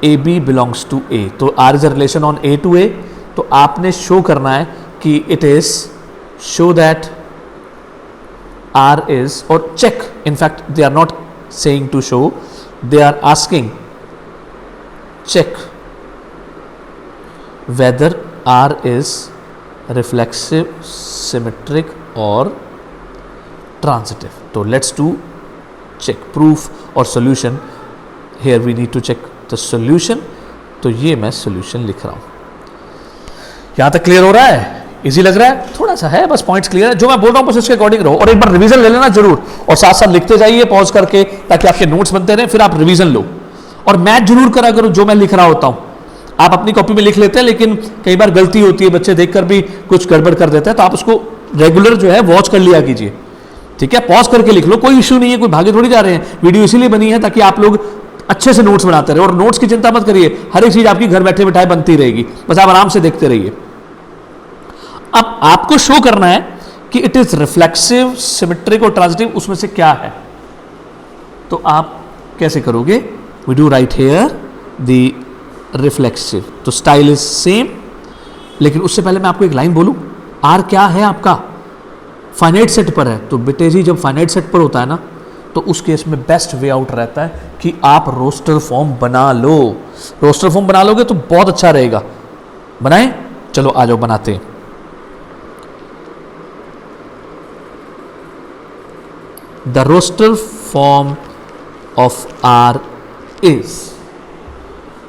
A B belongs to a। तो r is a relation on a to a। तो आपने शो करना है कि it is show that r is, और check, in fact they are not saying to show, they are asking check whether r is reflexive, symmetric or transitive. So let's do check proof or solution. Here we need to check the solution. तो ये मैं solution लिख रहा हूं। यहां तक clear हो रहा है? इजी लग रहा है? थोड़ा सा है, बस पॉइंट्स क्लियर है। जो मैं बोल रहा हूं बस उसके अकॉर्डिंग रहो, और एक बार रिवीजन ले लेना जरूर, और साथ साथ लिखते जाइए पॉज करके, ताकि आपके नोट्स बनते रहें, फिर आप रिवीजन लो। और मैथ जरूर करा करो जो मैं लिख रहा होता हूं। आप अपनी कॉपी में लिख लेते हैं, लेकिन कई बार गलती होती है, बच्चे देखकर भी कुछ गड़बड़ कर देते हैं, तो आप उसको रेगुलर जो है वॉच कर लिया कीजिए। ठीक है, पॉज करके लिख लो, कोई इश्यू नहीं है, कोई भागे थोड़ी जा रहे हैं। वीडियो इसीलिए बनी है ताकि आप लोग अच्छे से नोट्स बनाते रहे, और नोट्स की चिंता मत करिए, हर एक चीज आपकी घर बैठे बैठाए बनती रहेगी, बस आप आराम से देखते रहिए। अब आपको शो करना है कि इट इज रिफ्लेक्सिव, सिमेट्रिक और ट्रांजिटिव, उसमें से क्या है। तो आप कैसे करोगे? We do right here the reflexive, तो स्टाइल इज सेम, लेकिन उससे पहले मैं आपको एक लाइन बोलूं, आर क्या है आपका? फाइनाइट सेट पर है। तो बेटे जी, जब फाइनाइट सेट पर होता है ना, तो उस केस में बेस्ट वे आउट रहता है कि आप रोस्टर फॉर्म बना लो। रोस्टर फॉर्म बना लोगे तो बहुत अच्छा रहेगा। बनाएं? चलो आ जाओ बनाते हैं। The roster form of R is,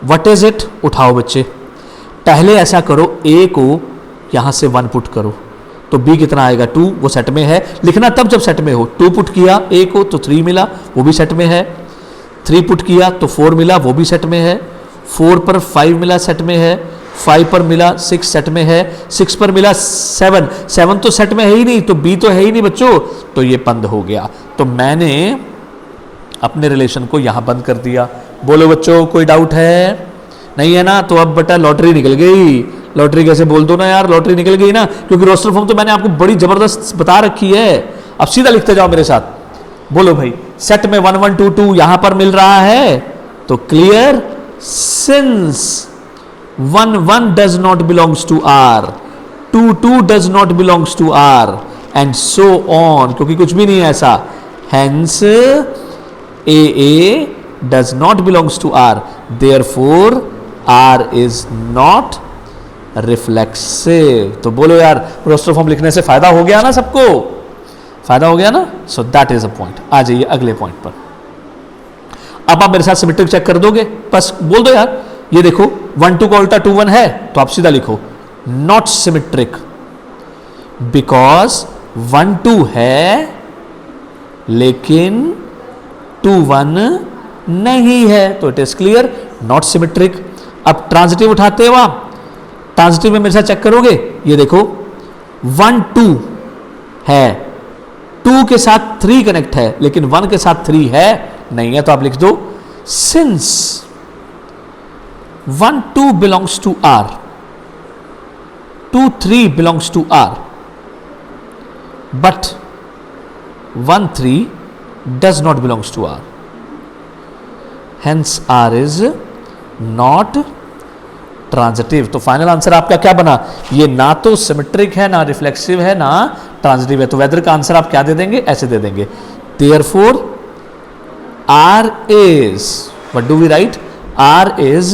what is it? उठाओ बच्चे, पहले ऐसा करो, A को यहां से 1 पुट करो, तो B कितना आएगा? 2, वो सेट में है। लिखना तब जब सेट में हो। 2 पुट किया A को तो 3 मिला, वो भी सेट में है। 3 पुट किया तो 4 मिला, वो भी सेट में है। 4 पर 5 मिला, सेट में है। 5 पर मिला 6, सेट में है। 6 पर मिला 7, 7 तो सेट में है ही नहीं, तो B तो है ही नहीं बच्चों, तो ये बंद हो गया। तो मैंने अपने रिलेशन को यहां बंद कर दिया। बोलो बच्चों, कोई डाउट है? नहीं है ना? तो अब बेटा लॉटरी निकल गई। लॉटरी कैसे बोल दो ना यार, लॉटरी निकल गई ना, क्योंकि रोस्टर फॉर्म तो मैंने आपको बड़ी जबरदस्त बता रखी है। अब सीधा लिखते जाओ मेरे साथ। बोलो भाई, सेट में 1 1 2 2 यहां पर मिल रहा है, तो clear, since 1 1 does not belongs to R, 2 2 does not belongs to R, and so on, क्योंकि कुछ भी नहीं है ऐसा। Hence AA does not belongs to R, therefore R is not reflexive। तो बोलो यार, रोस्टर फॉर्म लिखने से फायदा हो गया ना सबको? फायदा हो गया ना? So that is a point. आ जाइए अगले पॉइंट पर। अब आप मेरे साथ सिमेट्रिक चेक कर दोगे? बस बोल दो यार, ये देखो 1 2 का उल्टा 2 1 है, तो आप सीधा लिखो नॉट सिमेट्रिक, बिकॉज 1 2 है लेकिन 2 1 नहीं है, तो it is clear, not symmetric. अब ट्रांजिटिव उठाते हो आप, ट्रांजिटिव में मेरे साथ चेक करोगे, ये देखो 1 2 है, 2 के साथ 3 कनेक्ट है, लेकिन 1 के साथ 3 है नहीं है, तो आप लिख दो since 1 2 belongs to R, 2 3 belongs to R, but 1 3 does not belongs to R, hence R is not transitive. तो फाइनल आंसर आपका क्या बना? ये ना तो सिमेट्रिक है, ना रिफ्लेक्सिव है, ना ट्रांजिटिव है। तो वेदर का आंसर आप क्या दे देंगे? ऐसे दे देंगे, therefore R is, what do we write? R is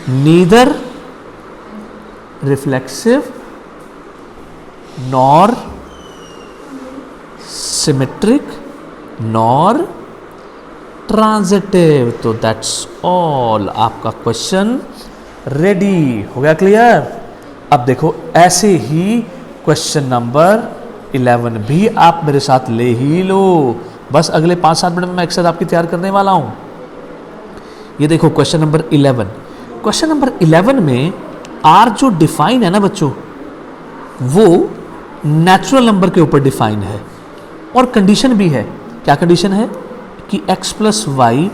neither reflexive nor symmetric nor transitive. तो दैट्स ऑल, आपका क्वेश्चन रेडी हो गया। क्लियर? अब देखो ऐसे ही क्वेश्चन नंबर 11 भी आप मेरे साथ ले ही लो, बस अगले 5-7 मिनट में मैं एक्सरसाइज आपकी तैयार करने वाला हूं। ये देखो क्वेश्चन नंबर 11। क्वेश्चन नंबर 11 में आर जो डिफाइन है ना बच्चों, वो नेचुरल नंबर के ऊपर डिफाइन है और कंडीशन भी है। क्या कंडीशन है? कि x प्लस वाई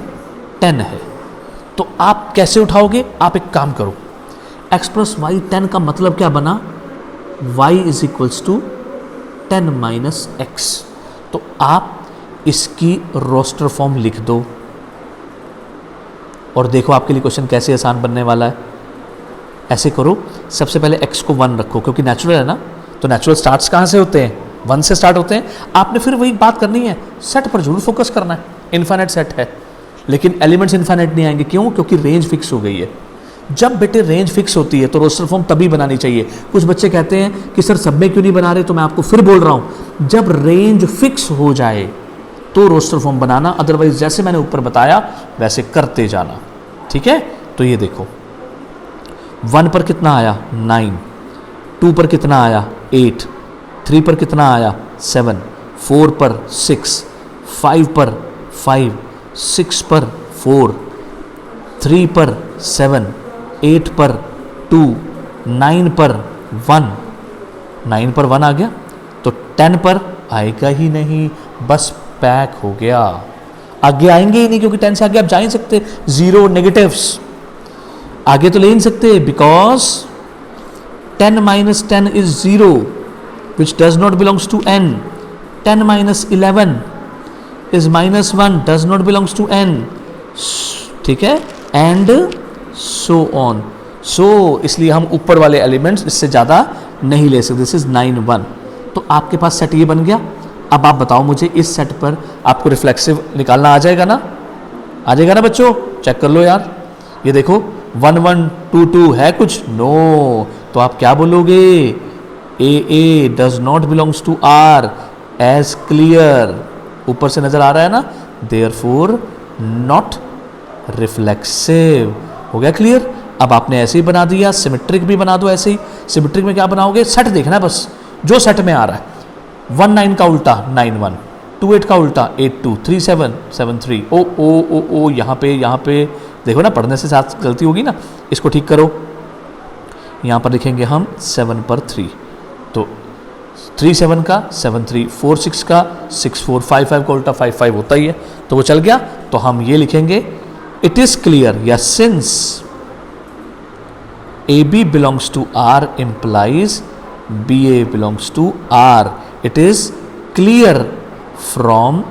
10 है। तो आप कैसे उठाओगे? आप एक काम करो, x प्लस वाई 10 का मतलब क्या बना? y is equals to 10 minus x. तो आप इसकी रोस्टर फॉर्म लिख दो और देखो आपके लिए क्वेश्चन कैसे आसान बनने वाला है। ऐसे करो, सबसे पहले x को 1 रखो, क्योंकि नेचुरल है ना, तो नेचुरल स्टार्ट्स कहाँ से होते हैं? 1 से स्टार्ट होते हैं। आपने फिर वही बात करनी है, सेट पर जरूर फोकस करना है। इनफाइनाइट सेट है लेकिन एलिमेंट्स इनफाइनाइट नहीं आएंगे। क्यों? क्योंकि रेंज फिक्स हो गई है। जब बेटे रेंज फिक्स होती है तो रोस्टर फॉर्म तभी बनानी चाहिए। कुछ बच्चे कहते हैं कि सर सब में क्यों नहीं बना रहे, तो मैं आपको फिर बोल रहा हूं, जब रेंज फिक्स हो जाए तो रोस्टर फॉर्म बनाना, अदरवाइज जैसे मैंने ऊपर बताया वैसे करते जाना। ठीक है? तो ये देखो 1 पर कितना आया? 9, 2 पर कितना आया? 8, 3 पर कितना आया? 7, 4 पर 6, 5 पर 5, 6 पर 4, 3 पर 7, 8 पर 2, 9 पर 1, 9 पर 1 आ गया, तो 10 पर आएगा ही नहीं, बस पैक हो गया। आगे आएंगे ही नहीं क्योंकि 10 से आगे आप जा ही सकते, जीरो नेगेटिव्स आगे तो ले नहीं सकते, because 10 minus 10 is 0 which does not belongs to n। 10 minus 11 is -1 does not belongs to n। ठीक है? and so on। so इसलिए हम ऊपर वाले एलिमेंट्स इससे ज़्यादा नहीं ले सकते। This is 9 1। तो आपके पास सेट ये बन गया। अब आप बताओ मुझे, इस सेट पर आपको रिफ्लेक्सिव निकालना आ जाएगा ना? आ जाएगा ना बच्चों? चेक कर लो यार। ये देखो 1 1 2 2 है कुछ? नो। तो आप क्या बोलोगे? a does not belongs to r as clear। ऊपर से नजर आ रहा है ना, देयरफॉर नॉट रिफ्लेक्सिव। हो गया क्लियर? अब आपने ऐसे ही बना दिया, सिमेट्रिक भी बना दो ऐसे ही। सिमेट्रिक में क्या बनाओगे? सेट देखना है बस, जो सेट में आ रहा है। 1 9 का उल्टा 9 1, 2 8 का उल्टा 8 2, 3 7 7 3। ओ ओ ओ ओ यहाँ पे देखो ना, पढ़ने से साथ गलती होगी ना, इसको ठीक करो। यहाँ पर लिखेंगे हम 7 पर 3, तो 3 7 का 7 3, 4 6 का 6 4, 5 5 का उल्टा 5 5 होता ही है, तो वो चल गया। तो हम ये लिखेंगे, इट इज क्लियर या since A B belongs to R implies B A belongs to R, it is clear from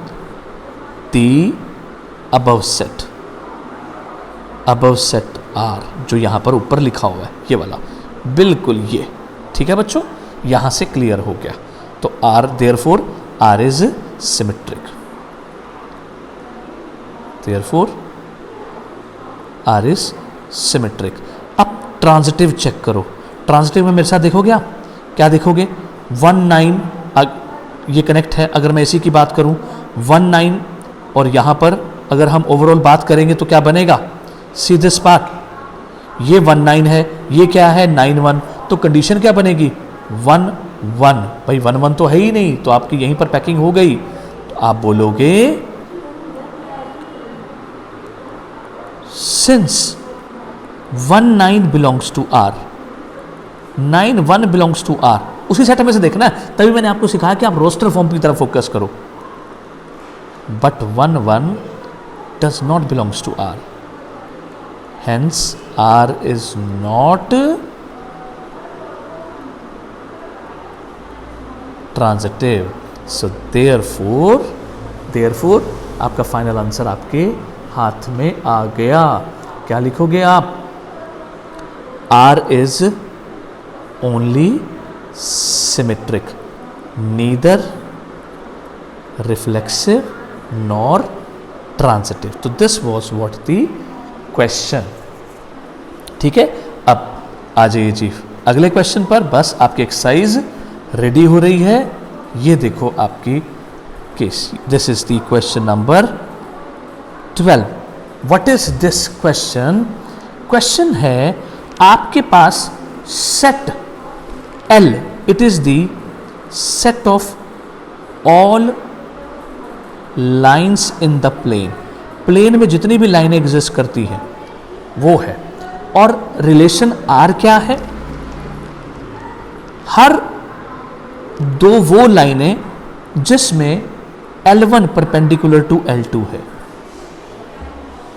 the above set R, जो यहां पर ऊपर लिखा हुआ है ये वाला, बिल्कुल ये। ठीक है बच्चों, यहां से क्लियर हो गया। तो R, therefore R is symmetric, therefore R is symmetric. अब ट्रांजिटिव चेक करो। ट्रांजिटिव में मेरे साथ देखोगे आप, क्या देखोगे? 1 9 ये कनेक्ट है। अगर मैं इसी की बात करूं 1 9, और यहां पर अगर हम ओवरऑल बात करेंगे तो क्या बनेगा? सी दिस पार्ट, ये 1 9 है, ये क्या है? 9 1। तो कंडीशन क्या बनेगी? 1 1। भाई 1 1 तो है ही नहीं, तो आपकी यहीं पर पैकिंग हो गई। तो आप बोलोगे since 1 9 belongs to R, 9 1 belongs to R, उसी सेट में से देखना है। तभी मैंने आपको सिखाया कि आप रोस्टर फॉर्म की तरफ फोकस करो। But 1 1 does not belongs to R, hence R is not transitive। so therefore आपका फाइनल आंसर आपके हाथ में आ गया। क्या लिखोगे आप? R is only symmetric, neither reflexive nor transitive. तो this was what the question. ठीक है, अब आ जाइए जी अगले क्वेश्चन पर. बस आपकी एक्सरसाइज रेडी हो रही है. ये देखो आपकी case. This is the question number 12. What is this question? Question है आपके पास set L, it is the set of all lines in the plane. Plane में जितनी भी लाइनें एग्जिस्ट करती हैं वो है. और रिलेशन R क्या है? हर दो वो लाइनें जिसमें L1 परपेंडिकुलर टू L2 है.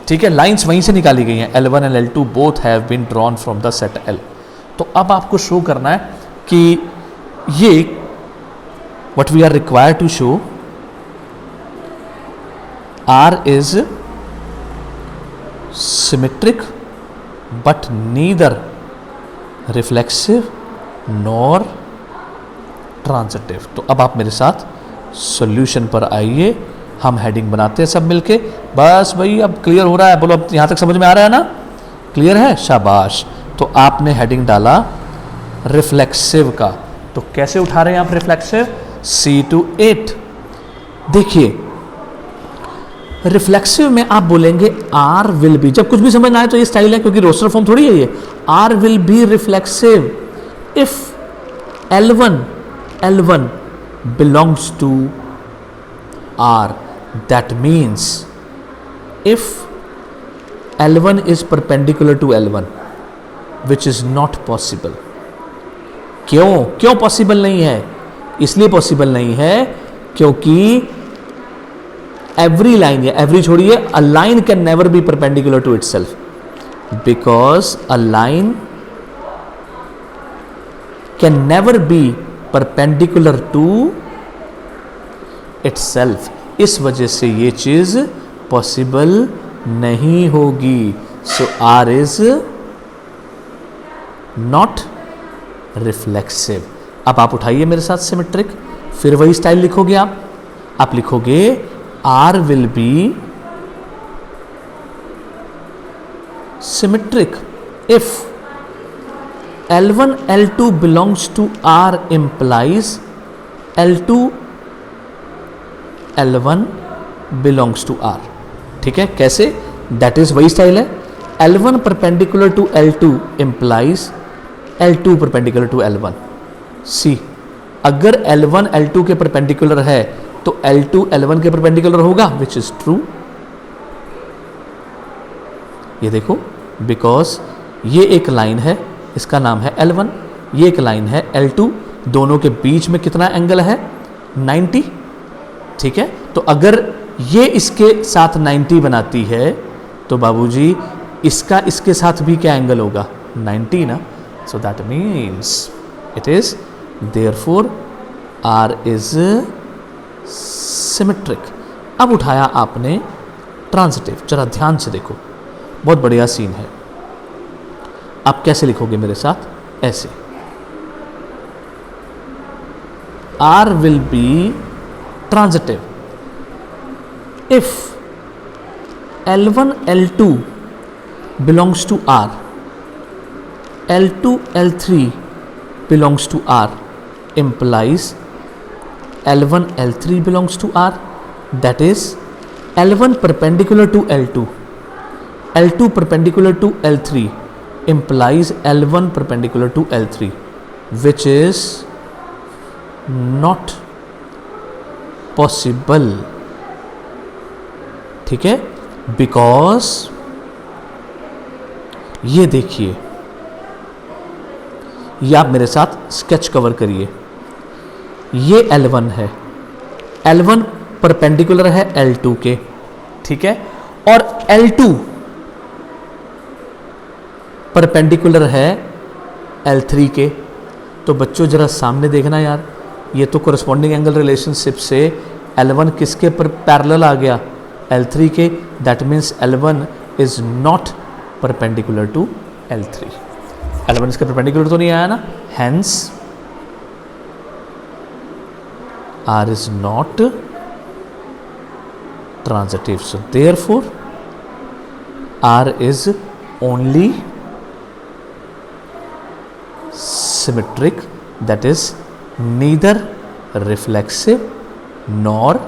ठीक है, लाइंस वहीं से निकाली गई हैं. L1 and L2 both have been drawn from the set L. तो अब आपको शो करना है कि ये what we are required to show R is symmetric but neither reflexive nor transitive. तो अब आप मेरे साथ सॉल्यूशन पर आइए. हम हेडिंग बनाते हैं सब मिलके. बस भाई अब क्लियर हो रहा है? बोलो, अब यहां तक समझ में आ रहा है ना? क्लियर है? शाबाश. तो आपने हेडिंग डाला रिफ्लेक्सिव का. तो कैसे उठा रहे हैं आप रिफ्लेक्सिव? C/8. देखिए रिफ्लेक्सिव में आप बोलेंगे R विल बी. जब कुछ भी समझ ना आए तो ये स्टाइल है, क्योंकि रोस्टर फॉर्म थोड़ी है ये. R will be reflexive if L1 belongs to R. That means if L1 is perpendicular to L1 which is not possible. क्यों पॉसिबल नहीं है? इसलिए पॉसिबल नहीं है क्योंकि every line, या every छोड़िए, a line can never be perpendicular to itself because a line can never be perpendicular to itself. इस वजह से ये चीज पॉसिबल नहीं होगी. So R is not reflexive. अब आप उठाइए मेरे साथ सिमेट्रिक. फिर वही स्टाइल लिखोगे आप लिखोगे R will be symmetric if L1 L2 belongs to R implies L2 L1 belongs to R. ठीक है, कैसे? दैट इज वही स्टाइल है. L1 perpendicular to L2 implies L2 perpendicular to L1. C, अगर L1 L2 के perpendicular है तो L2 L1 के परपेंडिकुलर होगा, विच इज ट्रू. ये देखो, बिकॉज ये एक लाइन है, इसका नाम है L1, ये एक लाइन है L2, दोनों के बीच में कितना एंगल है? 90. ठीक है, तो अगर ये इसके साथ 90 बनाती है तो बाबूजी इसका इसके साथ भी क्या एंगल होगा? 90 ना. So that means it is therefore R is symmetric. अब उठाया आपने ट्रांजिटिव. जरा ध्यान से देखो, बहुत बढ़िया सीन है. आप कैसे लिखोगे मेरे साथ? ऐसे R will be transitive if L1 L2 belongs to R, L2 L3 belongs to R implies L1 L3 belongs to R. That is L1 perpendicular to L2, L2 perpendicular to L3 implies L1 perpendicular to L3, which is not possible. ठीक है, because ये देखिए, ये आप मेरे साथ sketch cover करिए. ये L1 है, L1 परपेंडिकुलर है L2 के. ठीक है, और L2 परपेंडिकुलर है L3 के. तो बच्चों जरा सामने देखना यार, ये तो कोरस्पॉन्डिंग एंगल रिलेशनशिप से L1 किसके पर पैरेलल आ गया? L3 के. That means L1 is not perpendicular to L3. L1 इसके परपेंडिकुलर तो नहीं आया ना, hence R is not transitive. So therefore R is only symmetric, that is neither reflexive nor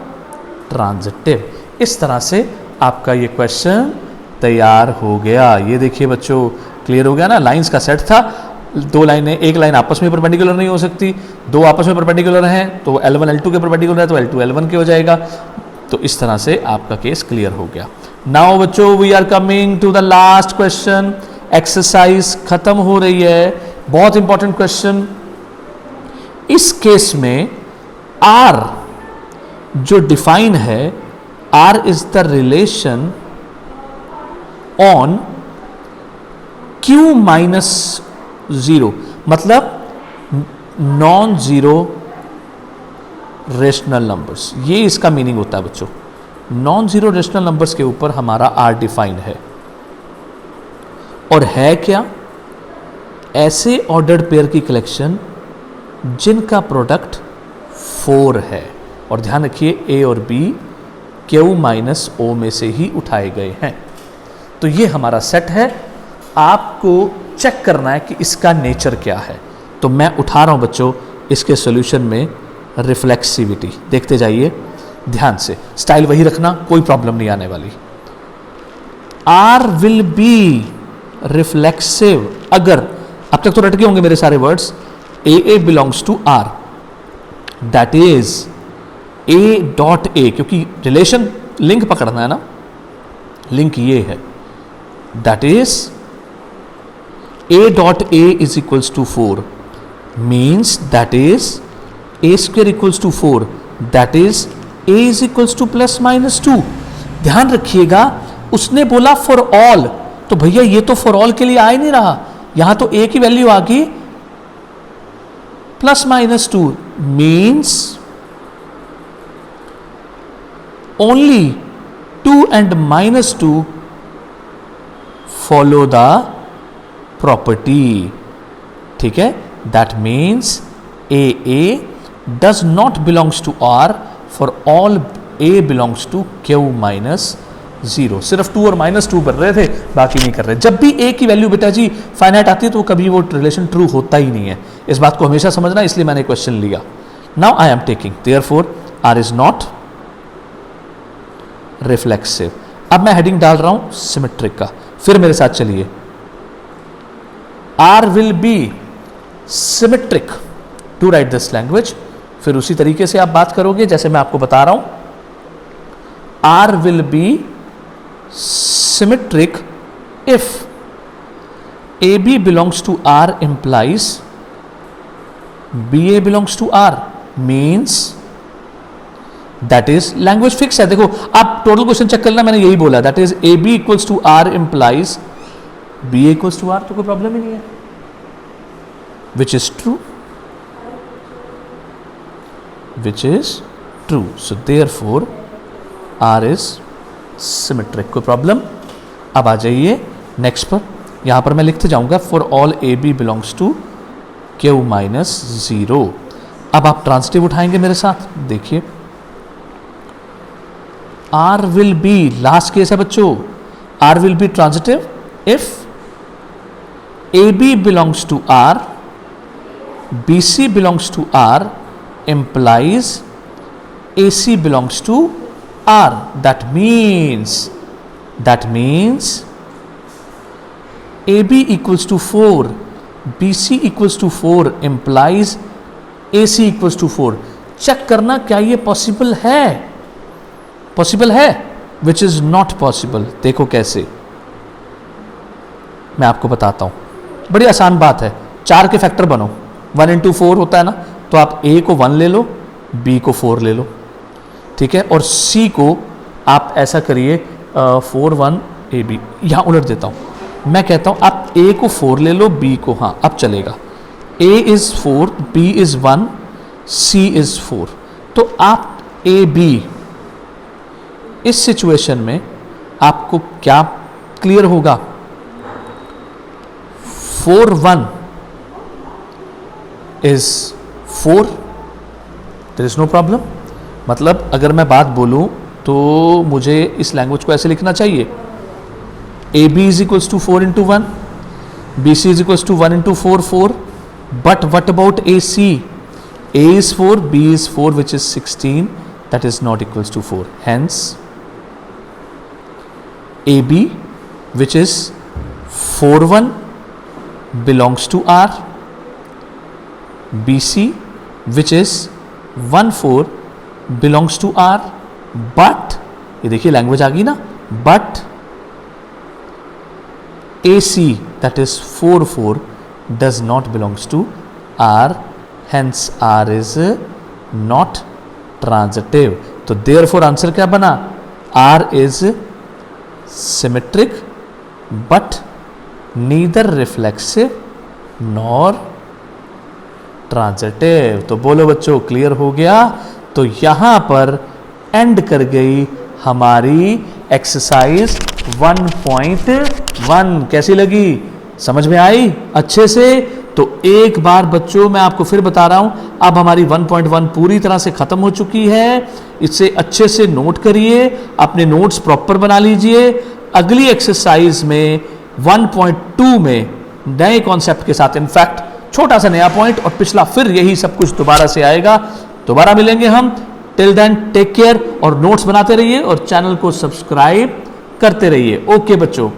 transitive. इस तरह से आपका ये क्वेश्चन तैयार हो गया. ये देखिए बच्चों, क्लियर हो गया ना. लाइंस का सेट था, दो लाइनें, एक लाइन आपस में परपेंडिकुलर नहीं हो सकती, दो आपस में परपेंडिकुलर हैं तो L1 L2 के परपेंडिकुलर है तो L2 L1 के हो जाएगा. तो इस तरह से आपका केस क्लियर हो गया. नाउ बच्चों we are coming to the last question. Exercise खत्म हो रही है. बहुत इंपॉर्टेंट क्वेश्चन. इस केस में R जो डिफाइन है, R is the relation on Q minus 0, मतलब नॉन जीरो रेशनल नंबर्स. ये इसका मीनिंग होता है बच्चों. नॉन जीरो रेशनल नंबर्स के ऊपर हमारा R डिफाइन है. और है क्या? ऐसे ऑर्डर्ड पेयर की कलेक्शन जिनका प्रोडक्ट 4 है. और ध्यान रखिए A और B Q माइनस O में से ही उठाए गए हैं. तो ये हमारा सेट है. आपको चेक करना है कि इसका नेचर क्या है. तो मैं उठा रहा हूं बच्चों इसके सॉल्यूशन में रिफ्लेक्सिविटी. देखते जाइए ध्यान से. स्टाइल वही रखना, कोई प्रॉब्लम नहीं आने वाली. R विल बी रिफ्लेक्सिव अगर, अब तक तो रट गए होंगे मेरे सारे words, A belongs to R, that is A dot A, क्योंकि रिलेशन लिंक पकड़ना है ना, लिंक ये है, that is A dot A is equals to 4 means that is A square equals to 4, that is A is equals to plus minus 2. ध्यान रखिएगा उसने बोला for all, तो भैया ये तो for all के लिए आ ही नहीं रहा. यहां तो A की वैल्यू आ गई plus minus 2 means only 2 and minus 2 follow the property. ठीक है, that means A does not belongs to R for all A belongs to Q minus 0. सिर्फ 2 और माइनस 2 बन रहे थे, बाकी नहीं कर रहे. जब भी A की वैल्यू बेटा जी फाइनाइट आती है तो कभी वो रिलेशन ट्रू होता ही नहीं है. इस बात को हमेशा समझना, इसलिए मैंने क्वेश्चन लिया. Now I am taking therefore R is not reflexive. अब मैं हेडिंग डाल रहा हूं सिमेट्रिक का. फिर मेरे साथ चलिए. R will be symmetric to write this language. फिर उसी तरीके से आप बात करोगे जैसे मैं आपको बता रहा हूं. R will be symmetric if AB belongs to R implies BA belongs to R, means that is language fix है. देखो आप टोटल क्वेश्चन चेक करना, मैंने यही बोला, that is AB equals to R implies BA equals to R, तो कोई problem ही नहीं है, which is true, which is true. So therefore R is symmetric. कोई प्रॉब्लम? अब आ जाइए नेक्स्ट पर. यहां पर मैं लिखते जाऊंगा for all AB belongs to Q minus 0. अब आप ट्रांसिटिव उठाएंगे मेरे साथ. देखिए R will be, last case है बच्चों, R will be transitive if AB belongs to R, BC belongs to R implies AC belongs to R. That means AB equals to 4, BC equals to 4 implies AC equals to 4. Check करना क्या ये possible है. Possible है, which is not possible. देखो कैसे, मैं आपको बताता हूं. बड़ी आसान बात है. 4 के फैक्टर बनो. 1 into 4 होता है ना, तो आप A को 1 ले लो, B को 4 ले लो. ठीक है, और C को आप ऐसा करिए 4 1 AB. यहां उलट देता हूं, मैं कहता हूं आप A को 4 ले लो, B को, हाँ अब चलेगा. A is 4, B is 1, C is 4. तो आप AB इस सिचुएशन में आपको क्या क्लियर होगा? 4 1 is 4, there is no problem. मतलब अगर मैं बात बोलूं तो मुझे इस लैंग्वेज को ऐसे लिखना चाहिए, A B is equals to 4 into 1, B C is equals to 1 into 4 4, but what about A C, A is 4, B is 4 which is 16, that is not equals to 4, hence A B which is 4 1 belongs to R, BC which is 1 4 belongs to R, but ये देखिए language आ गई ना, but AC that is 4 4 does not belongs to R, hence R is not transitive. तो therefore answer क्या बना, R is symmetric but neither reflexive nor transitive. तो बोलो बच्चों क्लियर हो गया. तो यहां पर एंड कर गई हमारी एक्सरसाइज 1.1. कैसी लगी, समझ में आई अच्छे से? तो एक बार बच्चों मैं आपको फिर बता रहा हूं, अब हमारी 1.1 पूरी तरह से खत्म हो चुकी है. इसे अच्छे से नोट करिए, अपने नोट्स प्रॉपर बना लीजिए. अगली एक्सरसाइज में 1.2 में नए कॉन्सेप्ट के साथ, इनफैक्ट छोटा सा नया पॉइंट और पिछला फिर यही सब कुछ दोबारा से आएगा. दोबारा मिलेंगे हम. टिल देन टेक केयर और नोट्स बनाते रहिए और चैनल को सब्सक्राइब करते रहिए. ओके बच्चों.